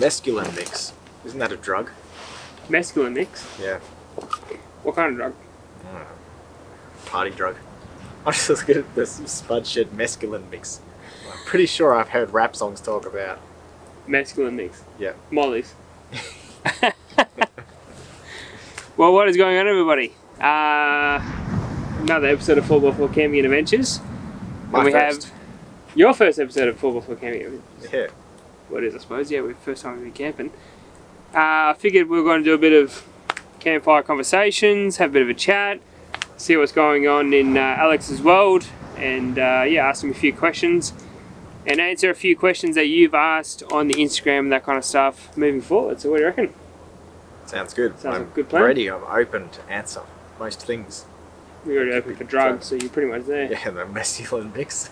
mescaline mix. Isn't that a drug? Mescaline mix? Yeah. What kind of drug? I don't know. Party drug. I'm just looking at this Spud Shed mescaline mix. I'm pretty sure I've heard rap songs talk about. Mescaline mix? Yeah. Molly's. Well, what is going on, everybody? Another episode of 4x4 Camping and Adventures. And we have your first episode of 4x4 Camping and Adventures. Yeah. What it is, I suppose. Yeah, we're first time we've been camping. I figured we were going to do a bit of campfire conversations, have a bit of a chat, see what's going on in Alex's world, and yeah, ask him a few questions and answer a few questions that you've asked on the Instagram and that kind of stuff moving forward. So what do you reckon? Sounds good. Sounds I'm like a good plan. ready. I'm open to answer most things. We're already open for drugs, so you're pretty much there. Yeah, the mescaline mix.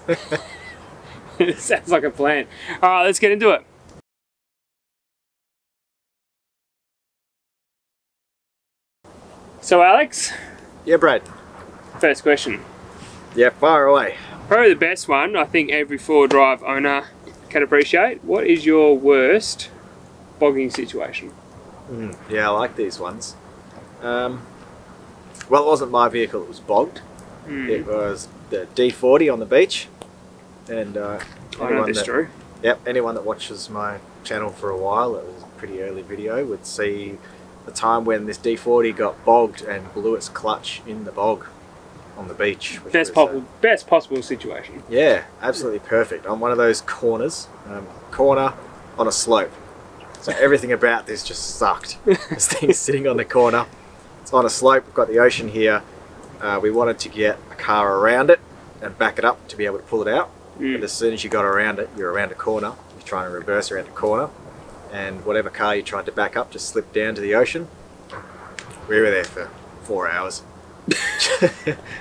Sounds like a plan. Alright, let's get into it. So Alex? Yeah, Brad. First question. Yeah, fire away. Probably the best one, I think every four-wheel drive owner can appreciate. What is your worst bogging situation? Yeah, I like these ones. Well, it wasn't my vehicle, it was bogged. It was the D40 on the beach. And I know this, Drew. Yep, anyone that watches my channel for a while, it was a pretty early video, would see the time when this D40 got bogged and blew its clutch in the bog on the beach. Best possible situation. Yeah, absolutely perfect. On one of those corners, corner on a slope. So everything about this just sucked. This thing's sitting on the corner. It's on a slope, we've got the ocean here. We wanted to get a car around it and back it up to be able to pull it out. But as soon as you got around it, you're around a corner. You're trying to reverse around a corner. And whatever car you tried to back up just slipped down to the ocean. We were there for 4 hours.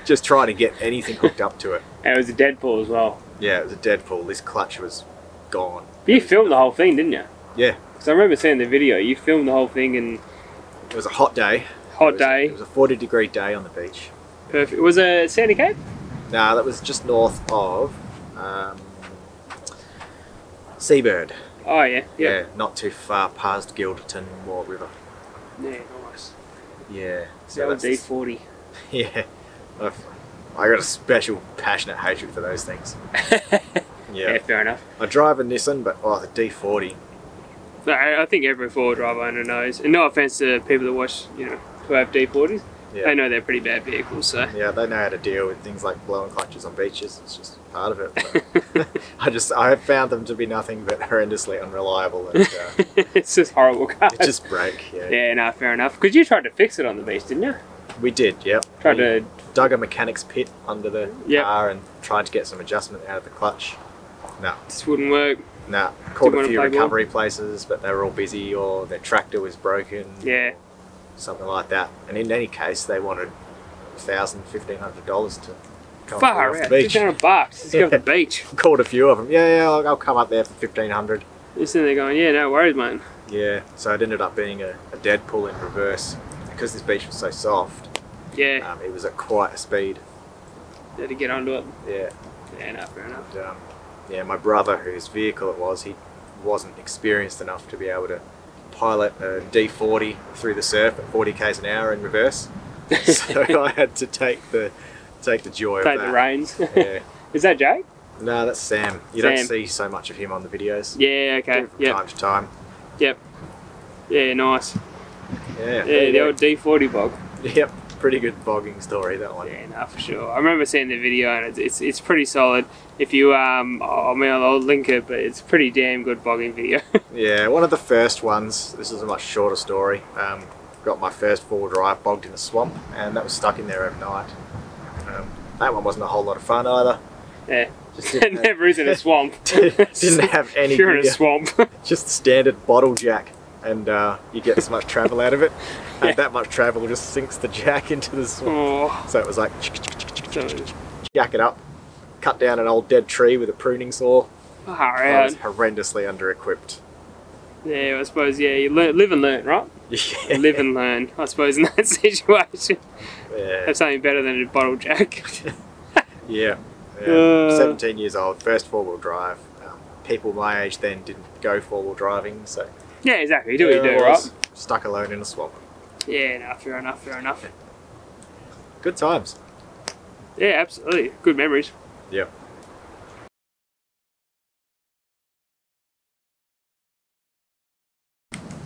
Just trying to get anything hooked up to it. And it was a dead pull as well. Yeah, it was a dead pull. This clutch was gone. You filmed the whole thing, didn't you? Yeah. Because I remember seeing the video. You filmed the whole thing and... It was a hot day. Day. It was a 40-degree day on the beach. Perfect. Was it Sandy Cape? No, that was just north of Seabird. Oh yeah. Yeah, not too far past Gilderton Moor River. Yeah, nice. Yeah. So that's D40. Yeah. I got a special passionate hatred for those things. Yeah, fair enough. I drive a Nissan, but the D40. I think every four-wheel drive owner knows. And no offense to people that watch, you know, who have D40s. Yeah. They know they're pretty bad vehicles, so... Yeah, they know how to deal with things like blowing clutches on beaches. It's just part of it. But I have found them to be nothing but horrendously unreliable. And, it's just horrible cars. It just break, yeah. Yeah, no, fair enough. Because you tried to fix it on the beach, didn't you? We did, yep. Dug a mechanic's pit under the car and tried to get some adjustment out of the clutch. No. Just wouldn't work. No. Called a few recovery places, but they were all busy, or their tractor was broken. Yeah. Something like that. And in any case, they wanted $1,000, $1,500 to come off the beach. $1,500 just go to the beach. Called a few of them. Yeah, I'll come up there for $1,500. You're sitting there going, yeah, no worries, mate. Yeah, so it ended up being a dead pull in reverse. Because this beach was so soft, yeah, it was at quite a speed. You had to get onto it. Yeah. Yeah, no, fair enough. And, yeah, my brother, whose vehicle it was, he wasn't experienced enough to be able to pilot a D40 through the surf at 40 k's an hour in reverse. So I had to take the joy of that. Take the reins. Yeah. Is that Jake? No, that's Sam. You don't see so much of him on the videos. Yeah, okay. From time to time. Yep. Yeah, nice. Yeah. Yeah, the old D40 bog. Yep. Pretty good bogging story, that one. Yeah, no, for sure. I remember seeing the video and it's pretty solid. If you I'll link it, but it's a pretty damn good bogging video. Yeah, one of the first ones. This is a much shorter story. Got my first four-wheel drive bogged in a swamp, and that was stuck in there overnight. That one wasn't a whole lot of fun either. Yeah, it never is in a swamp. Didn't have any. You're in a swamp. Just standard bottle jack, and you get as much travel out of it. And that much travel just sinks the jack into the swamp. Oh. So it was like jack it up, cut down an old dead tree with a pruning saw. I was horrendously under-equipped. Yeah, I suppose, yeah, you live and learn, right? Yeah. Live and learn, I suppose, in that situation. Yeah. Have something better than a bottle jack. Yeah. 17 years old, first four-wheel drive. People my age then didn't go four-wheel driving, so Yeah, exactly. You do what you do, right? Stuck alone in a swamp. Yeah, no, fair enough, fair enough. Good times. Yeah, absolutely. Good memories. Yep.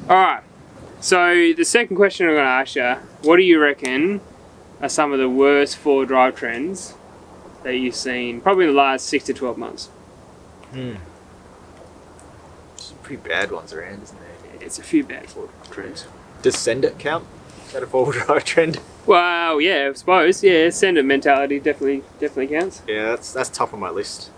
Alright, so the second question I'm going to ask you, what do you reckon are some of the worst four-wheel drive trends that you've seen probably in the last 6 to 12 months? Some pretty bad ones around, isn't there? It's a few bad four-wheel drive trends. Does send it count? Is that a four-wheel drive trend? Well, yeah, I suppose. Yeah, sender mentality definitely counts. Yeah, that's top of my list.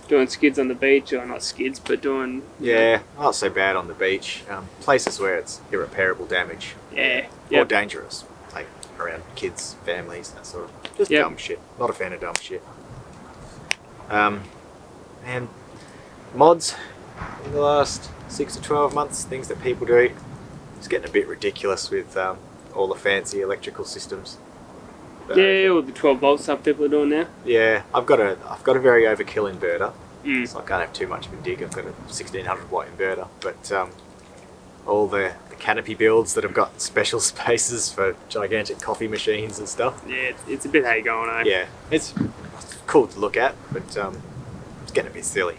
Doing skids on the beach, or not skids, but doing... Yeah, not so bad on the beach. Places where it's irreparable damage. Yeah. Or dangerous. Like around kids, families, that sort of... Just dumb shit. Not a fan of dumb shit. And mods in the last 6 to 12 months, things that people do, it's getting a bit ridiculous with all the fancy electrical systems. Yeah, all the 12 volt stuff people are doing now. Yeah, I've got a very overkill inverter, so I can't have too much of a dig. I've got a 1600 watt inverter, but all the canopy builds that have got special spaces for gigantic coffee machines and stuff. Yeah, it's a bit how you going, eh? Yeah, it's cool to look at, but it's getting a bit silly.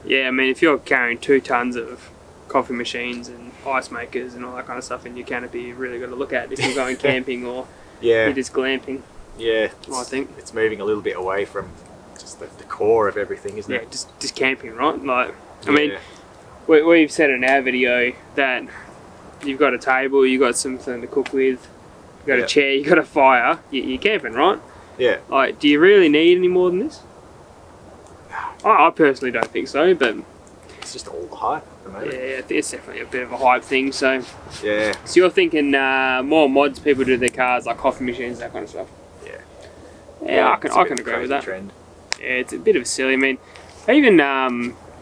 Yeah, I mean, if you're carrying 2 tons of coffee machines and ice makers and all that kind of stuff in your canopy, you've really got to look at if you're going camping or you're just glamping. Yeah, I think it's moving a little bit away from just the core of everything, isn't it? Yeah, just camping, right? Like, I mean, we've said in our video that you've got a table, you've got something to cook with, you've got a chair, you've got a fire, you're camping, right? Yeah. Like, do you really need any more than this? I personally don't think so, but it's just all the hype at the moment. Yeah, it's definitely a bit of a hype thing. So yeah. So you're thinking more mods people do to their cars, like coffee machines, that kind of stuff. Yeah. Yeah, I can agree with that. Trend. Yeah, it's a bit of a silly. I mean, even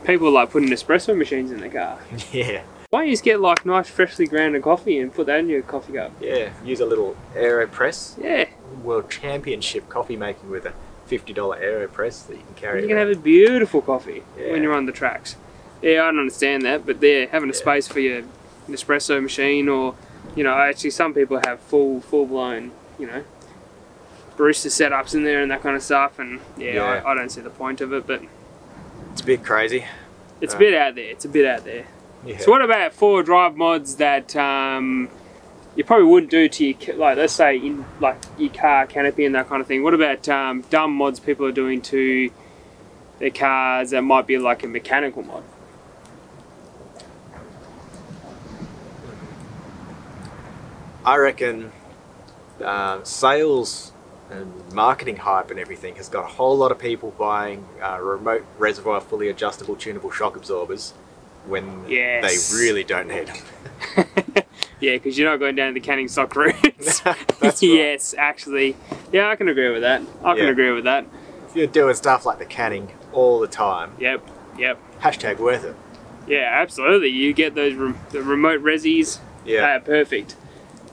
people like putting espresso machines in their car. Yeah. Why don't you just get like nice freshly grounded coffee and put that in your coffee cup? Yeah. Use a little AeroPress. Yeah. World Championship coffee making with a $50 AeroPress that you can carry. You can have a beautiful coffee when you're on the tracks. Yeah, I don't understand that, but having a space for your espresso machine, or actually some people have full blown, barista setups in there and that kind of stuff, and I don't see the point of it, but it's a bit crazy. It's a bit out there. It's a bit out there. Yeah. So what about four-wheel drive mods that you probably wouldn't do to your, like, let's say in like your car canopy and that kind of thing? What about dumb mods people are doing to their cars that might be like a mechanical mod? I reckon sales and marketing hype and everything has got a whole lot of people buying remote reservoir fully adjustable tunable shock absorbers when they really don't need them. Yeah, because you're not going down the canning stock route. That's right. Yes, actually. Yeah, I can agree with that. I can agree with that. If you're doing stuff like the canning all the time. Yep. Hashtag worth it. Yeah, absolutely. You get those the remote resis. Yeah. Perfect.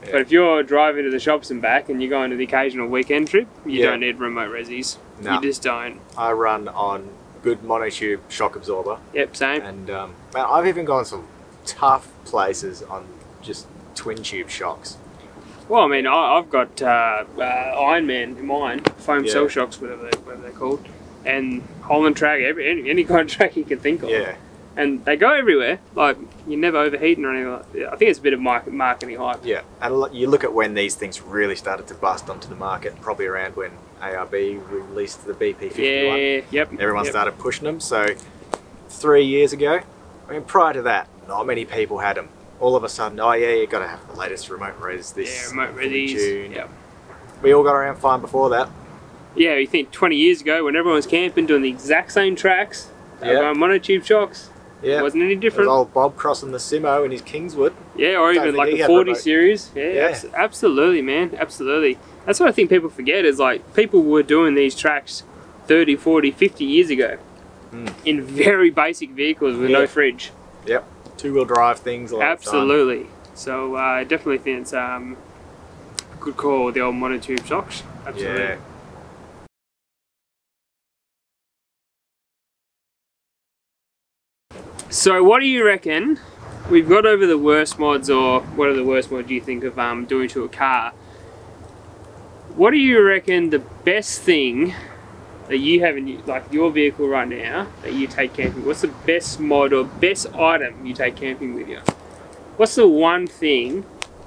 Yeah. But if you're driving to the shops and back and you're going to the occasional weekend trip, you don't need remote resis. No. You just don't. I run on good monotube shock absorber. Yep, same. And man, I've even gone some tough places on just twin tube shocks. Well, I mean, I've got Iron Man in mine, foam cell shocks, whatever they're called, and Holland track, any kind of track you can think of. Yeah. And they go everywhere. Like, you're never overheating or anything like that. I think it's a bit of marketing hype. Yeah, and you look at when these things really started to bust onto the market, probably around when ARB released the BP51. Yeah, Everyone started pushing them. So 3 years ago, I mean, prior to that, not many people had them. All of a sudden, oh yeah, you got to have the latest remote res. Remote resis. Yeah. We all got around fine before that. Yeah, you think 20 years ago when everyone was camping doing the exact same tracks, they were going monotube shocks. Yeah. It wasn't any different. Old Bob crossing the Simo in his Kingswood. Yeah, or even like the 40 series. Yeah, absolutely, man. Absolutely. That's what I think people forget is like people were doing these tracks 30, 40, 50 years ago in very basic vehicles with no fridge. Yep. Two-wheel drive things. Absolutely. So I definitely think it's a good call with the old monotube shocks. Absolutely. Yeah. So what do you reckon we've got over the worst mods, or what are the worst mods you think of doing to a car. What do you reckon the best thing that you have in like your vehicle right now that you take camping? What's the best mod or best item you take camping with you? What's the one thing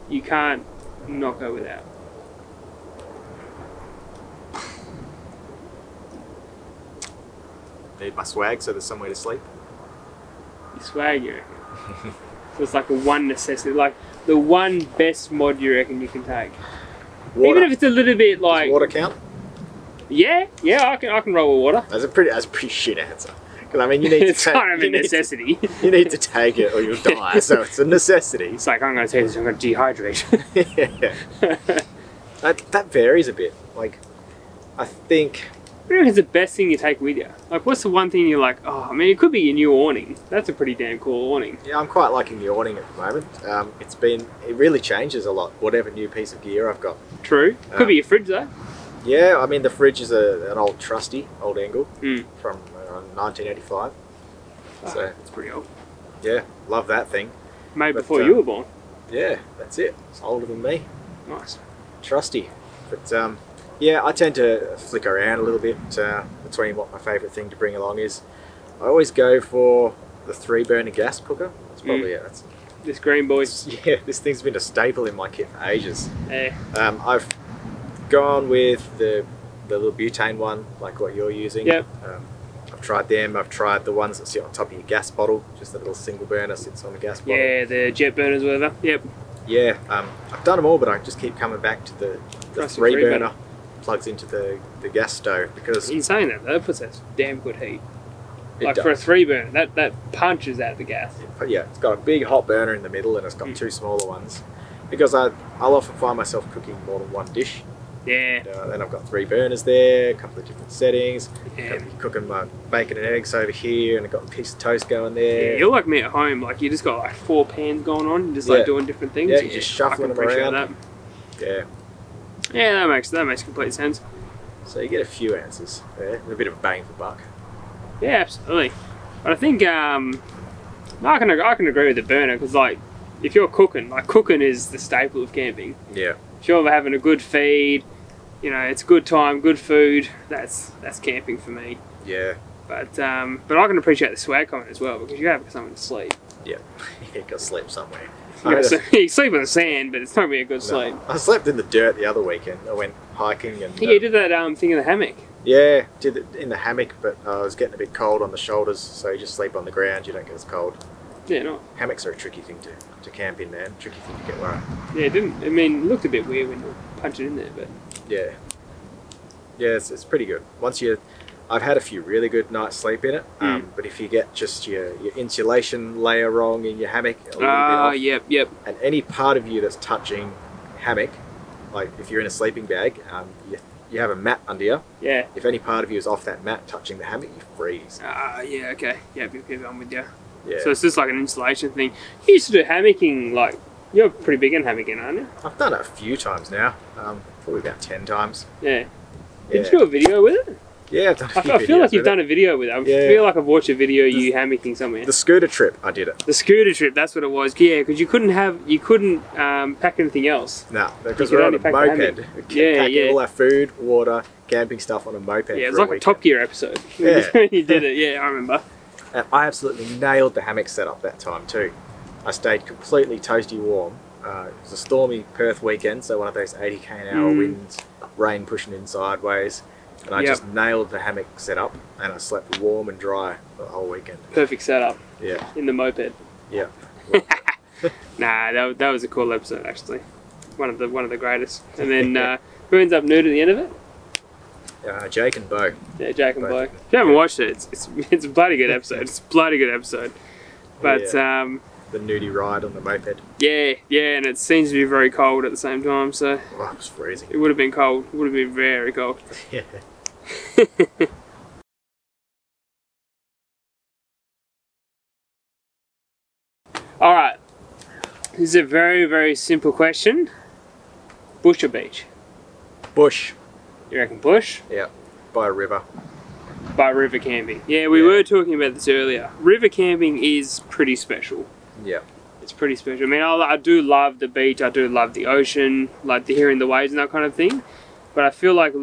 you can't not go without? Need my swag so there's somewhere to sleep. Your swag, you reckon? So it's like a one necessity, like the one best mod you reckon you can take. Water. Even if it's a little bit like. Does water count? Yeah, I can roll with water. That's a pretty shit answer. Because I mean, you need to it's kind of a necessity. You need to take it or you'll die. So it's a necessity. It's like I'm going to take this. I'm going to dehydrate. Yeah. That varies a bit. Like, I think. What do you reckon is the best thing you take with you? Like, what's the one thing you're like, oh, I mean, it could be your new awning. That's a pretty damn cool awning. Yeah, I'm quite liking the awning at the moment. It really changes a lot, whatever new piece of gear I've got. True. Could be your fridge, though. Yeah, I mean, the fridge is an old trusty, old angle from 1985. Oh, so it's pretty old. Yeah, love that thing. Made before you were born. Yeah, that's it. It's older than me. Nice. Trusty. But yeah, I tend to flick around a little bit between what my favourite thing to bring along is. I always go for the 3-burner gas cooker. That's probably it. That's, this green boy. Yeah, this thing's been a staple in my kit for ages. Yeah. I've gone with the little butane one, like what you're using. Yep. I've tried them. I've tried the ones that sit on top of your gas bottle. Just a little single burner sits on the gas bottle. Yeah, the jet burners, whatever. Yep. Yeah, I've done them all, but I just keep coming back to the 3-burner. Plugs into the gas stove because. In saying that, that puts that damn good heat. Like does. for a 3-burner, that punches out the gas. Yeah, it's got a big hot burner in the middle, and it's got 2 smaller ones. Because I'll often find myself cooking more than one dish. Yeah. Then I've got 3 burners there, a couple of different settings. Yeah. Cooking my bacon and eggs over here, and I've got a piece of toast going there. Yeah, you're like me at home. Like you just got like 4 pans going on, just like doing different things. Yeah, you're just shuffling them around. That. Yeah. Yeah, that makes complete sense. So you get a few answers there, and a bit of a bang for buck. Yeah, absolutely. But I think I can agree with the burner because like if you're cooking, like cooking is the staple of camping. Yeah. If you're having a good feed, you know, it's good time, good food. That's camping for me. Yeah. But I can appreciate the swag comment as well because you have something to sleep. Yeah. You got to sleep somewhere. You sleep on the sand, but it's not really a good sleep. I slept in the dirt the other weekend. I went hiking and. Yeah, you did that thing in the hammock. Yeah, did it in the hammock, but I was getting a bit cold on the shoulders, so you just sleep on the ground. You don't get as cold. Yeah, no. Hammocks are a tricky thing to camp in, man. Tricky thing to get right. Yeah, it didn't. I mean, it looked a bit weird when you punch it in there, but. Yeah. Yeah, it's pretty good. I've had a few really good nights sleep in it, but if you get just your insulation layer wrong in your hammock, a little bit off, yep. and any part of you that's touching hammock, like if you're in a sleeping bag, you have a mat under you. Yeah. If any part of you is off that mat touching the hammock, you freeze. Yeah, okay. Yep, I'm with you. Yeah. So it's just like an insulation thing. You used to do hammocking, like, you're pretty big in hammocking, aren't you? I've done it a few times now, probably about 10 times. Yeah. Did you do a video with it? Yeah, I've done a few I feel like you've videos done a video with it. I feel like I've watched a video of you hammocking somewhere. The scooter trip, I did it. The scooter trip, that's what it was. Yeah, because you couldn't pack anything else. No, because we're on a moped. Packing all our food, water, camping stuff on a moped. Yeah, it was like a Top Gear episode. Yeah. You did it, yeah, I remember. And I absolutely nailed the hammock setup that time too. I stayed completely toasty warm. It was a stormy Perth weekend, so one of those 80k/h winds, rain pushing in sideways. And I just nailed the hammock setup, and I slept warm and dry for the whole weekend. Perfect setup. Yeah. In the moped. Yeah. Nah, that was a cool episode actually. One of the greatest. And then who ends up nude at the end of it? Jake and Bo. Yeah, Jake and Bo. If you haven't watched it, it's a bloody good episode. It's a bloody good episode. But the nudie ride on the moped. Yeah, and it seems to be very cold at the same time, so Oh, it was freezing. It would have been cold. It would have been very cold. Yeah. Alright. This is a very, very simple question. Bush or beach? Bush. You reckon bush? Yeah. By a river. By river camping. Yeah, we were talking about this earlier. River camping is pretty special. Yeah. It's pretty special. I mean, I do love the beach. I do love the ocean, like the hearing the waves and that kind of thing. But I feel like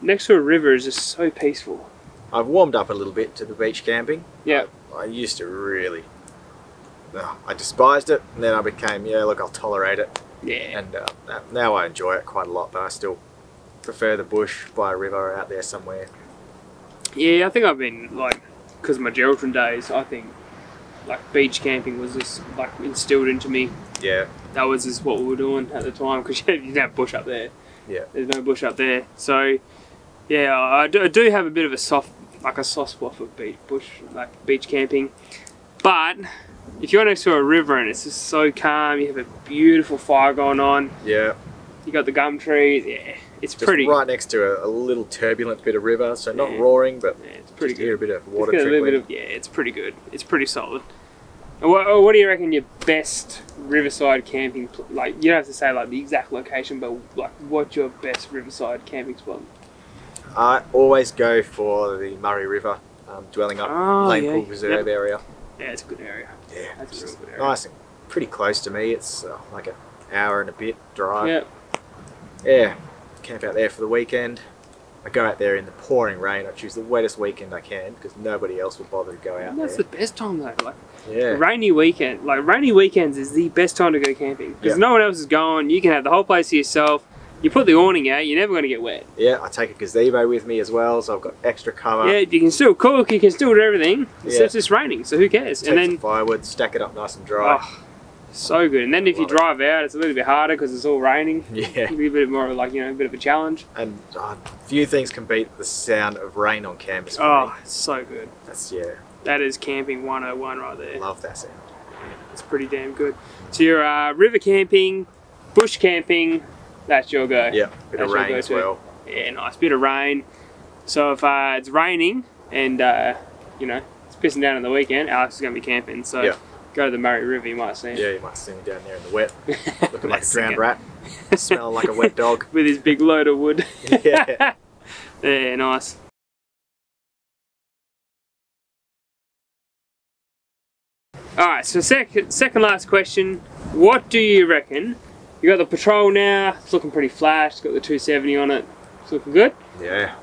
next to a river is just so peaceful. I've warmed up a little bit to the beach camping. Yeah. I used to really, I despised it, and then I became, yeah, look, I'll tolerate it. Yeah. And now I enjoy it quite a lot, but I still prefer the bush by a river out there somewhere. Yeah, I think I've been, like, because of my Geraldton days, I think, like, beach camping was just, like, instilled into me. Yeah. That was just what we were doing at the time, because you didn't have bush up there. Yeah. There's no bush up there. So, yeah, I do have a bit of a soft spot for beach camping. But if you're next to a river and it's just so calm, you have a beautiful fire going on. Yeah. You got the gum trees. Yeah, it's just pretty. Right next to a little turbulent bit of river, so not roaring, but yeah, it's pretty good. Hear a bit of water trickling. Yeah, it's pretty good. It's pretty solid. And what do you reckon your best riverside camping? Like, you don't have to say like the exact location, but like, what's your best riverside camping spot? I always go for the Murray River, dwelling up Lane Pool Reserve area. Yeah, it's a good area. Yeah, that's a real good area. Nice and pretty close to me. It's like an hour and a bit drive. Yeah. Yeah, camp out there for the weekend. I go out there in the pouring rain. I choose the wettest weekend I can because nobody else will bother to go out there. That's the best time though. Like, yeah. Rainy weekends is the best time to go camping because no one else is going. You can have the whole place to yourself. You put the awning out, you're never going to get wet. Yeah, I take a gazebo with me as well, so I've got extra cover. Yeah, you can still cook, you can still do everything. Yeah. It's just raining, so who cares? Take some firewood, stack it up nice and dry. Oh, so good. And then if you drive out, it's a little bit harder because it's all raining. Yeah. It'll be a bit more like, a bit of a challenge. And few things can beat the sound of rain on campus. Oh, it's so good. That is camping 101 right there. Love that sound. It's pretty damn good. So you're river camping, bush camping, that's your go. Yeah, bit of rain as well. Yeah, nice bit of rain. So if it's raining and it's pissing down on the weekend, Alex is going to be camping. So go to the Murray River, you might see him. Yeah, you might see me down there in the wet, looking like a drowned rat, smelling like a wet dog. With his big load of wood. Yeah. Yeah, nice. Alright, so second last question. What do you reckon? You got the Patrol now, it's looking pretty flash, it's got the 270 on it, it's looking good. Yeah.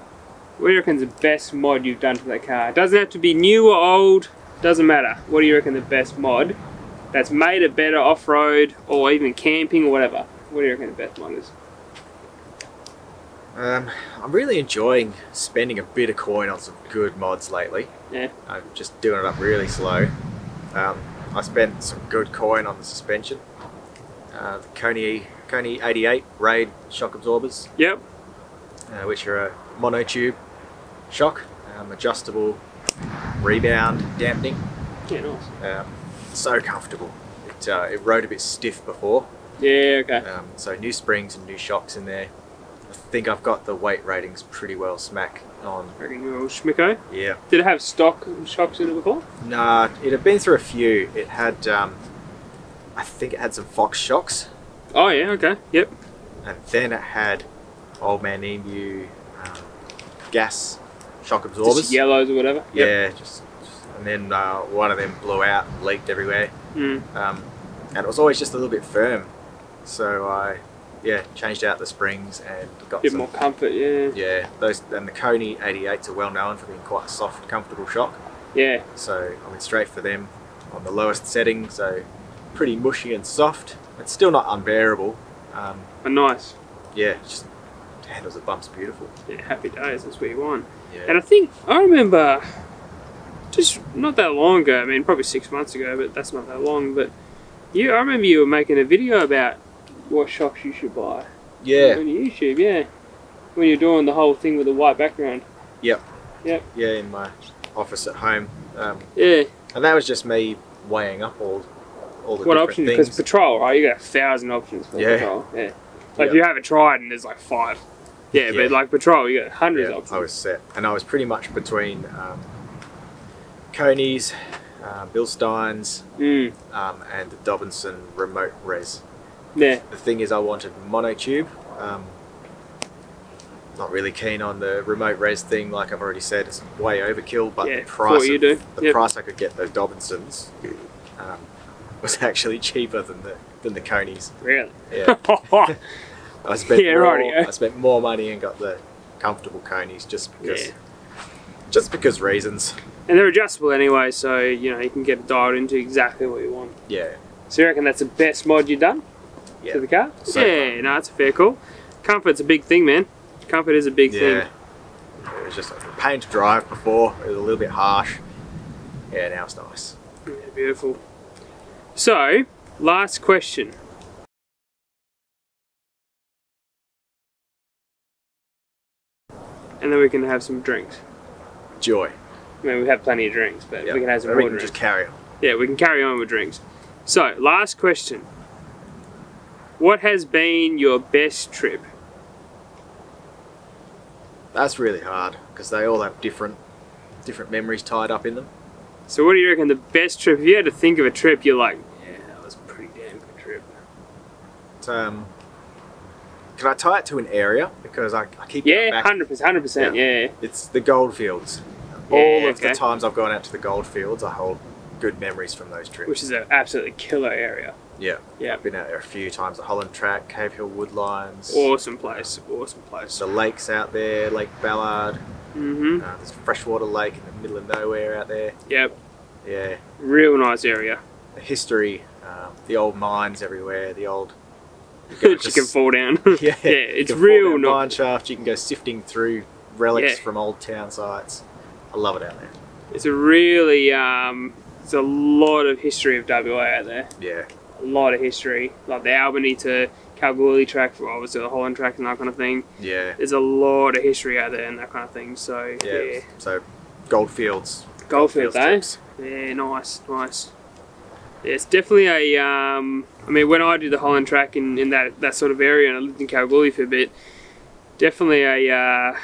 What do you reckon is the best mod you've done to that car? It doesn't have to be new or old, doesn't matter. What do you reckon the best mod that's made it better off-road or even camping or whatever? What do you reckon the best mod is? I'm really enjoying spending a bit of coin on some good mods lately. Yeah. I'm just doing it up really slow. I spent some good coin on the suspension. The Coney 88 Raid shock absorbers. Yep. Which are a monotube shock, adjustable rebound dampening. Yeah, nice. So comfortable. It rode a bit stiff before. Yeah, okay. So new springs and new shocks in there. I think I've got the weight ratings pretty well smack on. Reckon your old Schmicko? Yeah. Did it have stock shocks in it before? Nah, it had been through a few. It had, I think it had some Fox shocks. Oh yeah, okay, yep. And then it had Old Man Emu gas shock absorbers. Just yellows or whatever? Yeah, yep. And then one of them blew out and leaked everywhere. And it was always just a little bit firm. So I changed out the springs and got a bit more comfort, yeah. Yeah, and the Coney 88s are well known for being quite a soft, comfortable shock. Yeah. So I went straight for them on the lowest setting, so pretty mushy and soft. It's still not unbearable. But nice. Yeah, just handles the bumps beautiful. Yeah, happy days, that's what you want. Yeah. And I remember just not that long ago, I mean probably 6 months ago, but that's not that long, but I remember you were making a video about what shocks you should buy. Yeah. On YouTube, yeah. When you're doing the whole thing with the white background. Yep. Yep. Yeah, in my office at home. Yeah. And that was just me weighing up all the what different options? things. Because Patrol, right? You got 1,000 options for Patrol. Yeah. Like if you have a Trident, there's like 5. Yeah, but like Patrol, you got hundreds of options. I was set, and I was pretty much between Coney's, Bill Stein's, and the Dobinson remote res. Yeah. The thing is, I wanted monotube. Not really keen on the remote res thing, like I've already said, it's way overkill. But the price, price I could get those Dobinsons, was actually cheaper than the conies. Really? Yeah. I spent Yeah, more, rightio. I spent more money and got the comfortable conies just because reasons. And they're adjustable anyway, so you know you can get it dialed into exactly what you want. Yeah. So you reckon that's the best mod you've done Yeah. to the car? So yeah, far. no, that's a fair call. Comfort's a big thing, man. Comfort is a big thing. Yeah. It was just a pain to drive before. It was a little bit harsh. Yeah, now it's nice. Yeah, beautiful. So, last question. And then we can have some drinks. Joy. I mean, we have plenty of drinks, but Yeah. we can have some Or more we can drinks. just carry on. Yeah, we can carry on with drinks. So, last question. What has been your best trip? That's really hard because they all have different memories tied up in them. So what do you reckon the best trip, if you had to think of a trip, you're like, yeah, that was a pretty damn good trip. Can I tie it to an area? Because I keep Yeah, going back. 100%, yeah. It's the goldfields. Yeah, All of okay. the times I've gone out to the goldfields, I hold good memories from those trips. Which is an absolutely killer area. Yeah. Yeah. I've been out there a few times. The Holland Track, Cave Hill Woodlines. Awesome place, awesome place. The lakes out there, Lake Ballard. Mm-hmm. There's a freshwater lake in the middle of nowhere out there. Yep, Yeah. real nice area. The history, the old mines everywhere, the old... You can fall down. Yeah, it's you can real fall down mine nice. shaft. You can go sifting through relics Yeah. from old town sites. I love it out there. It's a really, there's a lot of history of WA out there. Yeah. A lot of history. Like the Albany to Kalgoorlie track, for obviously the Holland track and that kind of thing. Yeah. There's a lot of history out there and that kind of thing. So, yeah. So, Goldfields. Goldfields, eh? trips. Yeah, nice, nice. Yeah, it's definitely a, I mean, when I did the Holland track in that sort of area and I lived in Kalgoorlie for a bit, definitely a,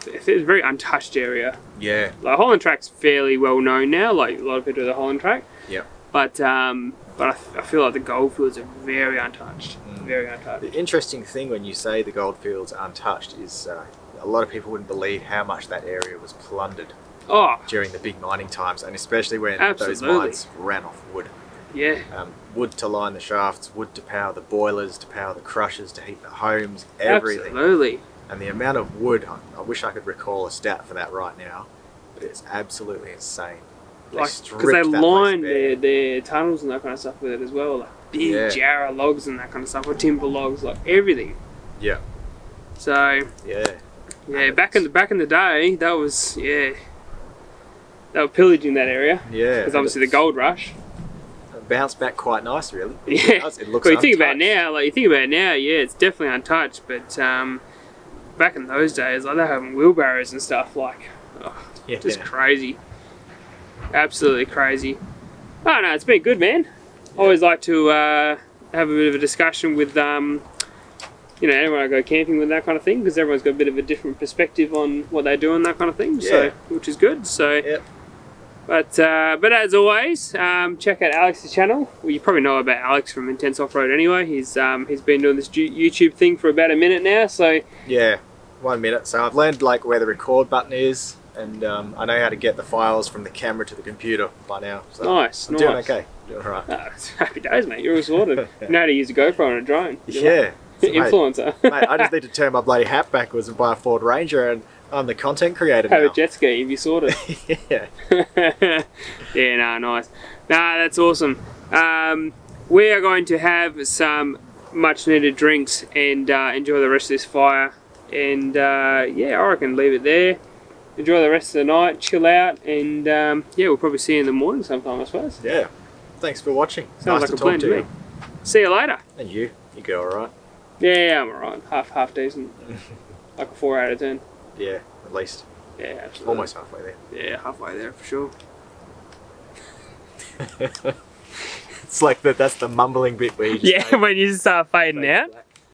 it's a very untouched area. Yeah. Like Holland track's fairly well known now, like a lot of people do the Holland track. Yeah. But I feel like the Goldfields are very untouched. Very untouched. The interesting thing when you say the Goldfields are untouched is a lot of people wouldn't believe how much that area was plundered Oh, during the big mining times, and especially when those Absolutely. mines ran off wood. yeah. Wood to line the shafts, wood to power the boilers, to power the crushers, to heat the homes, everything. Absolutely. And the amount of wood, I wish I could recall a stat for that right now, but it's absolutely insane. Like, stripped because they that place lined bare. their tunnels and that kind of stuff with it as well. Like big Yeah. jarrah logs and that kind of stuff, or timber logs, like everything. Yeah, So yeah. yeah, And back in the day, that was they were pillaging that area. Yeah. Because obviously the gold rush. It bounced back quite nice, really. Yeah. It does. It looks Well, you think about it untouched. now, yeah, it's definitely untouched. But back in those days, like they're having wheelbarrows and stuff, like Yeah. just crazy, absolutely crazy. Oh no, it's been good, man. I always like to have a bit of a discussion with you know, anyone I go camping with, that kind of thing, because everyone's got a bit of a different perspective on what they do and that kind of thing. Yeah. So, which is good. So. Yep. But as always, check out Alex's channel. Well, you probably know about Alex from Intense Offroad anyway. He's been doing this YouTube thing for about a minute now. So Yeah, 1 minute. So I've learned like where the record button is, and I know how to get the files from the camera to the computer by now. So nice, I'm nice. doing okay. Doing all right. Oh, it's happy days, mate. You're all sorted. You know how to use a GoPro and a drone. You're Yeah. like So, mate, influencer. mate, I just need to turn my bloody hat backwards and buy a Ford Ranger, and I'm the content creator Have now. a jet ski. You'd be sorted. Yeah. Yeah, no, nice. Nah, that's awesome. We are going to have some much needed drinks and enjoy the rest of this fire. And yeah, I reckon leave it there. Enjoy the rest of the night, chill out, and yeah, we'll probably see you in the morning sometime, I suppose. Yeah. Thanks for watching. Sounds nice like a to plan talk to to me. you. See you later. And you go all right. Yeah, I'm alright. Half decent. Like a 4 out of 10. Yeah, at least. Yeah, absolutely. Almost halfway there. Yeah, halfway there for sure. It's like that's the mumbling bit where you just Yeah, when you start fading out.